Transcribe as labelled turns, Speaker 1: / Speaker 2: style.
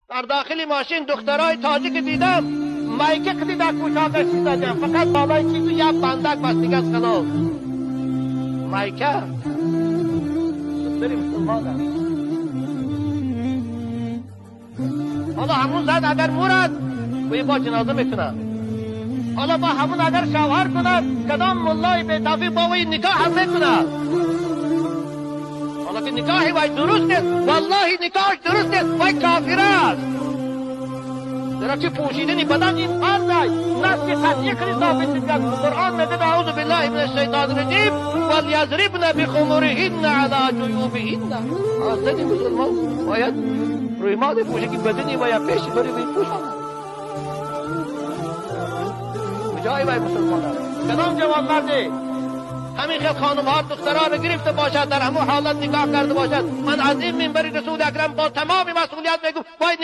Speaker 1: در داخل ماشین دخترای تاجیک دیدم مایکه کدی در کوچاکش دیدم فقط بالای چیزو یک بندک بستگی از خلاف مایکه دختری مسلمان است. حالا همون زد اگر مرد وی با جنازه میتونه، حالا با همون اگر شوهر کند کدام ملای بی‌توفیق با وی نکاح هم میکند. حالا که نکاحی وی درست نیست، والله نکاحش درست نیست، وی کافر است. زیرا که پوشیدن بدن این فرض است. نص قطعی کلی ثابت می‌کند. قرآن میگه اعوذ بالله من الشیطان الرجیم ولیضربن بخمرهن علی جیوبهن. زن مسلمان باید روی ماده پوشه که بدنی و یا پیشی داری باید پوشن. کجای باید مسلمان است؟ کدام جوان مردی همین خیل خانم ها دخترها رو گرفته باشد در همون حالت نکاح کرده باشد؟ من از این منبر رسول اکرم با تمام مسئولیت میگم باید